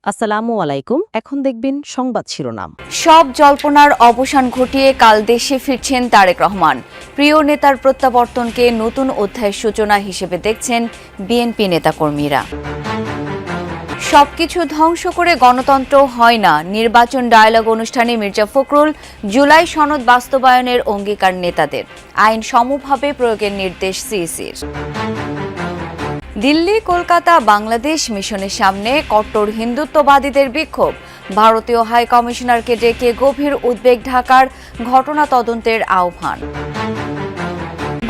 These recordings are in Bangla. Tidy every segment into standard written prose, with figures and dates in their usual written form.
আসসালামু আলাইকুম। এখন দেখবেন সংবাদ শিরোনাম। সব জল্পনার অবসান ঘটিয়ে কাল দেশে ফিরছেন তারেক রহমান। প্রিয় নেতার প্রত্যাবর্তনকে নতুন অধ্যায়ের সূচনা হিসেবে দেখছেন বিএনপি নেতাকর্মীরা। সবকিছু ধ্বংস করে গণতন্ত্র হয় না, নির্বাচন ডায়ালগ অনুষ্ঠানে মির্জা ফখরুল। জুলাই সনদ বাস্তবায়নের অঙ্গীকার নেতাদের, আইন সমভাবে প্রয়োগের নির্দেশ সিইসির। দিল্লি কলকাতা বাংলাদেশ মিশনের সামনে কট্টর হিন্দুত্ববাদীদের বিক্ষোভ। ভারতীয় হাই কমিশনারকে ডেকে গভীর উদ্বেগ ঢাকার, ঘটনা তদন্তের আহ্বান।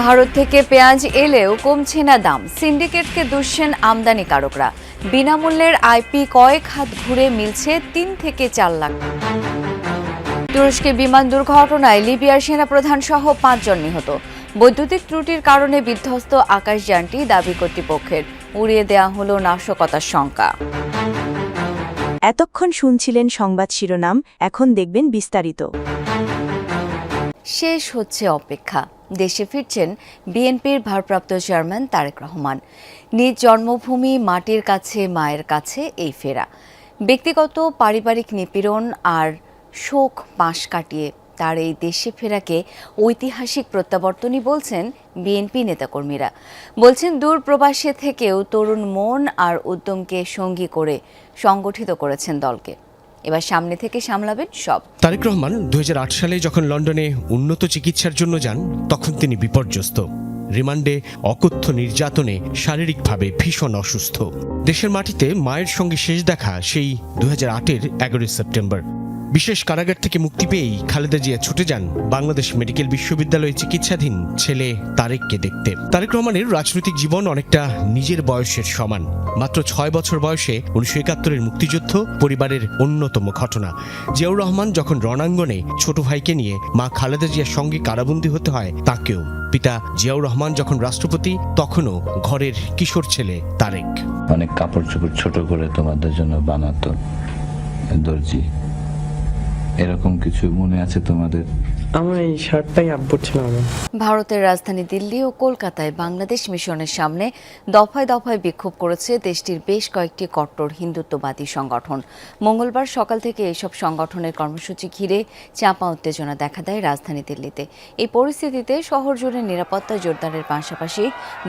ভারত থেকে পেঁয়াজ এলেও কমছে না দাম, সিন্ডিকেটকে দুষছেন আমদানিকারকরা। বিনামূল্যের আইপি কয়েক হাত ঘুরে মিলছে ৩ থেকে ৪ লাখ। তুরস্কে বিমান দুর্ঘটনায় লিবিয়ার সেনাপ্রধান সহ ৫ জন নিহত। বৈদ্যুতিক ত্রুটির কারণে বিধ্বস্ত আকাশযানটি, দাবি কর্তৃপক্ষের। উড়িয়ে দেয়া হলো নাশকতার শঙ্কা। এতক্ষণ শুনছিলেন সংবাদ শিরোনাম, এখন দেখবেন বিস্তারিত। শেষ হচ্ছে অপেক্ষা। দেশে ফিরছেন বিএনপির ভারপ্রাপ্ত চেয়ারম্যান তারেক রহমান। নিজ জন্মভূমি মাটির কাছে, মায়ের কাছে এই ফেরা। ব্যক্তিগত পারিবারিক নিপীড়ন আর শোক পাশ কাটিয়ে তার এই দেশে ফেরাকে ঐতিহাসিক প্রত্যাবর্তনই বলছেন বিএনপি নেতাকর্মীরা। বলছেন দূর প্রবাসে থেকেও তরুণ মন আর উদ্যমকে সঙ্গী করে সংগঠিত করেছেন দলকে। এবার সামনে থেকে সামলাবেন সব। তারেক রহমান 2008 সালে যখন লন্ডনে উন্নত চিকিৎসার জন্য যান, তখন তিনি বিপর্যস্ত। রিমান্ডে, অকথ্য নির্যাতনে, শারীরিকভাবে ভীষণ অসুস্থ। দেশের মাটিতে মায়ের সঙ্গে শেষ দেখা সেই 2008-এর 11 সেপ্টেম্বর। বিশেষ কারাগার থেকে মুক্তি পেয়েই খালেদা জিয়া ছুটে যান বাংলাদেশ মেডিকেল বিশ্ববিদ্যালয়ে চিকিৎসাধীন ছেলে তারেককে দেখতে। তারেক রহমানের রাজনৈতিক জীবন অনেকটা নিজের বয়সের সমান। মাত্র 6 বছর বয়সে 1971-এর মুক্তিযুদ্ধ পরিবারের অন্যতম ঘটনা। জিয়াউর রহমান যখন রণাঙ্গনে ছোট ভাইকে নিয়ে মা খালেদা জিয়ার সঙ্গে কারাবন্দী হতে হয় তাকেও। পিতা জিয়াউর রহমান যখন রাষ্ট্রপতি, তখনও ঘরের কিশোর ছেলে তারেক। অনেক কাপড় চোপড় ছোট করে তোমাদের জন্য বানাতো দর্জি, এরকম কিছু মনে আছে তোমাদের? আমার এই শার্টটাই আব্বুর ছিল। ভারতের রাজধানী দিল্লি ও কলকাতায় বাংলাদেশ মিশনের সামনে দফায় দফায় বিক্ষোভ করেছে দেশটির বেশ কয়েকটি কট্টর হিন্দুত্ববাদী সংগঠন। মঙ্গলবার সকাল থেকে এসব সংগঠনের কর্মসূচি ঘিরে চাপা উত্তেজনা দেখা দেয় রাজধানী দিল্লিতে। এই পরিস্থিতিতে শহর জুড়ে নিরাপত্তা জোরদারের পাশাপাশি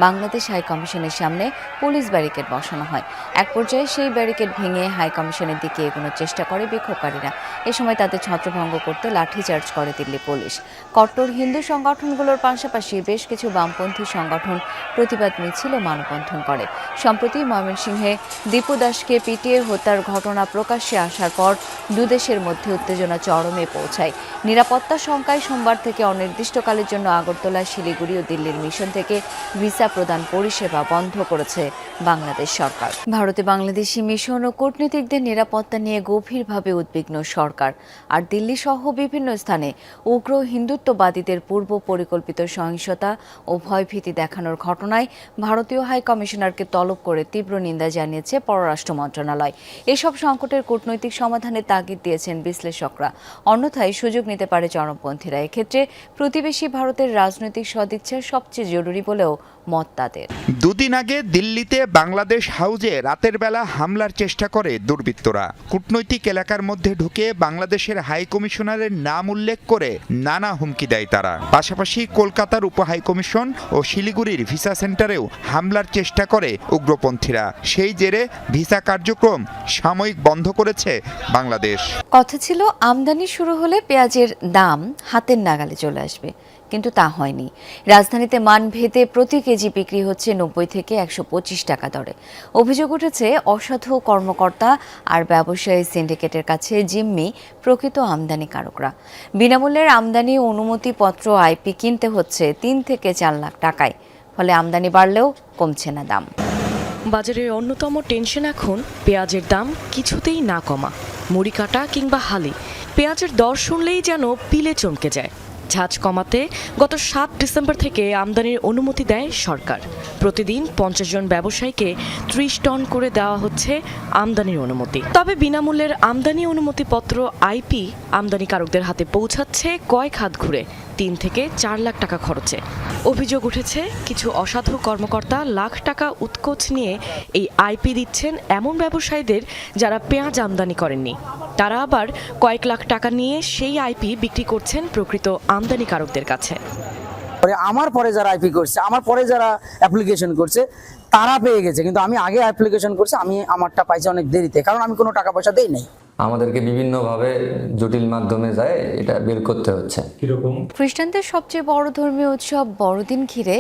বাংলাদেশ হাই কমিশনের সামনে পুলিশ ব্যারিকেড বসানো হয়। এক পর্যায়ে সেই ব্যারিকেড ভেঙে হাই কমিশনের দিকে এগোনোর চেষ্টা করে বিক্ষোভকারীরা। এ সময় তাদের ছত্রভঙ্গ করতে লাঠিচার্জ করে দিল্লি পুলিশ। কট্টর হিন্দু সংগঠনগুলোর পাশাপাশি বেশ কিছু বামপন্থী সংগঠন প্রতিবাদ মিছিল ও মানববন্ধন করে। সম্প্রতি ময়মনসিংহে দীপু দাসকে পিটিয়ে হত্যার ঘটনা প্রকাশ্যে আসার পর দুদেশের মধ্যে উত্তেজনা চরমে পৌঁছায়। নিরাপত্তা শঙ্কায় সোমবার থেকে অনির্দিষ্টকালের জন্য আগরতলা, শিলিগুড়ি ও দিল্লির মিশন থেকে ভিসা প্রদান পরিষেবা বন্ধ করেছে বাংলাদেশ সরকার। ভারতে বাংলাদেশি মিশন ও কূটনীতিকদের নিরাপত্তা নিয়ে গভীরভাবে উদ্বিগ্ন সরকার। আর দিল্লি সহ বিভিন্ন স্থানে উগ্র হিন্দুত্ববাদীদের পূর্ব পরিকল্পিত সহিংসতা ও ভয়ভীতি দেখানোর ঘটনায় ভারতীয় হাই কমিশনারকে তলব করে তীব্র নিন্দা জানিয়েছে পররাষ্ট্র মন্ত্রণালয়। এসব সংকটের কূটনৈতিক সমাধানের তাগিদ দিয়েছেন বিশ্লেষকরা। অন্যথায় সুযোগ নিতে পারে চরমপন্থীরা। এক্ষেত্রে প্রতিবেশী ভারতের রাজনৈতিক সদিচ্ছা সবচেয়ে জরুরি বলেও মত তাদের। দুদিন আগে দিল্লিতে বাংলাদেশ হাউজে রাতের বেলা হামলার চেষ্টা করে দুর্বৃত্তরা। কূটনৈতিক এলাকার মধ্যে ঢুকে বাংলাদেশের হাই কমিশনারের নাম উল্লেখ করে নানা হুমকি দেয় তারা। পাশাপাশি কলকাতার উপ হাই কমিশন ও শিলিগুড়ির ভিসা সেন্টারেও হামলার চেষ্টা করে উগ্রপন্থীরা। সেই জেরে ভিসা কার্যক্রম সাময়িক বন্ধ করেছে বাংলাদেশ। কথা ছিল আমদানি শুরু হলে পেঁয়াজের দাম হাতের নাগালে চলে আসবে, কিন্তু তা হয়নি। রাজধানীতে মান ভেদে প্রতি কেজি বিক্রি হচ্ছে 90 থেকে 125 টাকা দরে। অভিযোগ উঠেছে অসাধু কর্মকর্তা আর ব্যবসায়ী সিন্ডিকেটের কাছে জিম্মি প্রকৃত আমদানিকারকরা। বিনামূল্যের আমদানি অনুমতিপত্র আইপি কিনতে হচ্ছে 3 থেকে 4 লাখ টাকায়। ফলে আমদানি বাড়লেও কমছে না দাম। বাজারের অন্যতম টেনশন এখন পেঁয়াজের দাম কিছুতেই না কমা। মুড়ি কাটা কিংবা হালি পেঁয়াজের দর শুনলেই যেন পিলে চমকে যায়। ঝাঁজ কমাতে গত 7 ডিসেম্বর থেকে আমদানির অনুমতি দেয় সরকার। প্রতিদিন 50 জন ব্যবসায়ীকে 30 টন করে দেওয়া হচ্ছে আমদানির অনুমতি। তবে বিনামূল্যের আমদানি অনুমতিপত্র আইপি আমদানিকারকদের হাতে পৌঁছাচ্ছে কয়েক হাত ঘুরে 3 থেকে 4 লাখ টাকা খরচে। অভিযোগ উঠেছে কিছু অসাধু কর্মকর্তা লাখ টাকা উৎকোচ নিয়ে এই আইপি দিচ্ছেন এমন ব্যবসায়ীদের যারা পেঁয়াজ আমদানি করেননি। তারা আবার কয়েক লাখ টাকা নিয়ে সেই আইপি বিক্রি করছেন প্রকৃত আমদানিকারকদের কাছে। আমার পরে যারা আইপি করছে, আমার পরে যারা অ্যাপ্লিকেশন করছে তারা পেয়ে গেছে, কিন্তু আমি আগে অ্যাপ্লিকেশন করছি, আমি আমারটা পাইছি অনেক দেরিতে, কারণ আমি কোনো টাকা পয়সা দেই নাই। আমাদেরকে বিভিন্নভাবে জটিল মাধ্যমে যায় এটা বের করতে হচ্ছে। খ্রিস্টানদের সবচেয়ে বড় ধর্মীয় উৎসব বড়দিন ঘিরে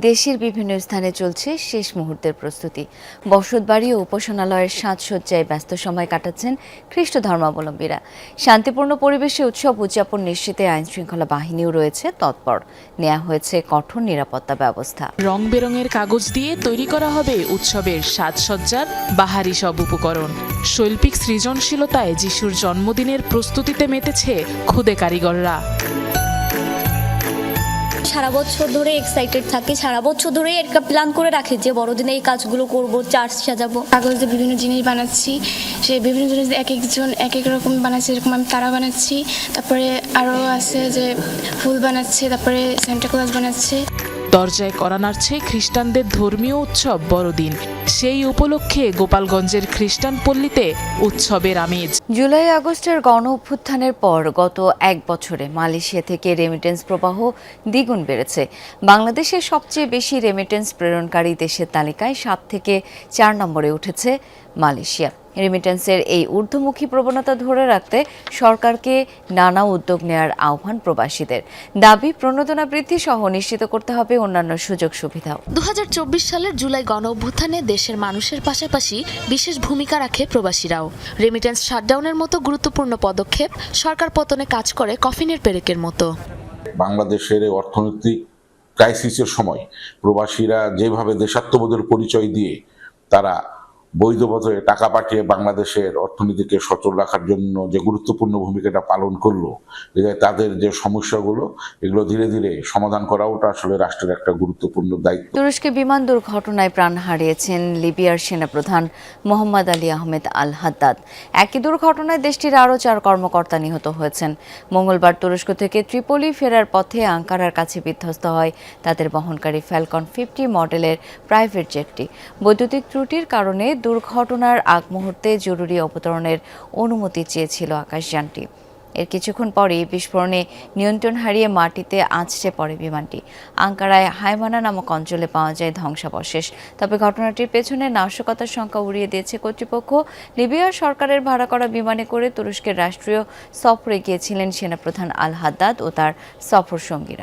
দেশের বিভিন্ন স্থানে চলছে শেষ মুহূর্তের প্রস্তুতি। বসতবাড়ি ও উপাসনালয়ের সাজসজ্জায় ব্যস্ত সময় কাটাচ্ছেন খ্রিস্ট ধর্মাবলম্বীরা। শান্তিপূর্ণ পরিবেশে উৎসব উদযাপন নিশ্চিতে আইনশৃঙ্খলা বাহিনীও রয়েছে তৎপর। নেওয়া হয়েছে কঠোর নিরাপত্তা ব্যবস্থা। রং বেরঙের কাগজ দিয়ে তৈরি করা হবে উৎসবের সাজসজ্জার বাহারি সব উপকরণ। শৈল্পিক সৃজনশীলতায় যিশুর জন্মদিনের প্রস্তুতিতে মেতেছে খুদে কারিগররা। সারা বছর ধরে এক্সাইটেড থাকি, সারা বছর ধরে একটা প্ল্যান করে রাখি যে বড়দিনে এই কাজগুলো করব, চার্চ সাজাবো। কাগজ দিয়ে বিভিন্ন জিনিস বানাচ্ছি, সেই বিভিন্ন জিনিস এক একজন এক এক রকম বানাচ্ছি, এরকম আমি তারা বানাচ্ছি, তারপরে আরও আছে যে ফুল বানাচ্ছে, তারপরে সেন্টা ক্লজ বানাচ্ছে। দরজায় করা নাড়ছে খ্রিস্টানদের ধর্মীয় উৎসব বড়দিন। সেই উপলক্ষে গোপালগঞ্জের খ্রিস্টান পল্লীতে উৎসবের আমেজ। জুলাই আগস্টের গণ অভ্যুত্থানের পর গত 1 বছরে মালয়েশিয়া থেকে রেমিটেন্স প্রবাহ দ্বিগুণ বেড়েছে। বাংলাদেশের সবচেয়ে বেশি রেমিটেন্স প্রেরণকারী দেশের তালিকায় 7 থেকে 4 নম্বরে উঠেছে মালয়েশিয়া। রেমিটেন্সের এই ঊর্ধ্বমুখী প্রবণতা ধরে রাখতে সরকারকে নানা উদ্যোগ নেওয়ার আহ্বান প্রবাসীদের। দাবি প্রণোদনা বৃদ্ধি সহ নিশ্চিত করতে হবে অন্যান্য সুযোগ সুবিধাও। 2024 সালের জুলাই গণ অভ্যুত্থানে দেশের মানুষের পাশাপাশি বিশেষ ভূমিকা রাখে প্রবাসীরাও। রেমিটেন্স শাটডাউনের মতো গুরুত্বপূর্ণ পদক্ষেপ সরকার পতনে কাজ করে কফিনের পেরেকের মতো। বাংলাদেশের অর্থনৈতিক ক্রাইসিসের সময় প্রবাসীরা যেভাবে দেশাত্মবোধের পরিচয় দিয়ে তারা বৈধ পথে টাকা পাঠিয়ে বাংলাদেশের অর্থনীতিকে সচল রাখার জন্য যে গুরুত্বপূর্ণ ভূমিকাটা পালন করলো, তাদের যে সমস্যাগুলো এগুলো ধীরে ধীরে সমাধান করাটা আসলে রাষ্ট্রের একটা গুরুত্বপূর্ণ দায়িত্ব। তুরস্কে বিমান দুর্ঘটনায় প্রাণ হারিয়েছেন লিবিয়ার সেনাপ্রধান মোহাম্মদ আলী আহমেদ আল হাদ্দাদ। একই দুর্ঘটনায় দেশটির আরও 4 কর্মকর্তা নিহত হয়েছেন। মঙ্গলবার তুরস্ক থেকে ত্রিপোলি ফেরার পথে আঙ্কারার কাছে বিধ্বস্ত হয় তাদের বহনকারী ফ্যালকন 50 মডেলের প্রাইভেট জেটটি। বৈদ্যুতিক ত্রুটির কারণে দুর্ঘটনার আগ মুহূর্তে জরুরি অবতরণের অনুমতি চেয়েছিল আকাশযানটি। এর কিছুক্ষণ পরেই বিস্ফোরণে নিয়ন্ত্রণ হারিয়ে মাটিতে আছড়ে পড়ে বিমানটি। আঙ্কারায় হাইমানা নামক অঞ্চলে পাওয়া যায় ধ্বংসাবশেষ। তবে ঘটনাটির পেছনে নাশকতার সংখ্যা উড়িয়ে দিয়েছে কর্তৃপক্ষ। লিবিয়ার সরকারের ভাড়া করা বিমানে করে তুরস্কের রাষ্ট্রীয় সফরে গিয়েছিলেন সেনাপ্রধান আল হাদ্দাদ ও তার সফর সঙ্গীরা।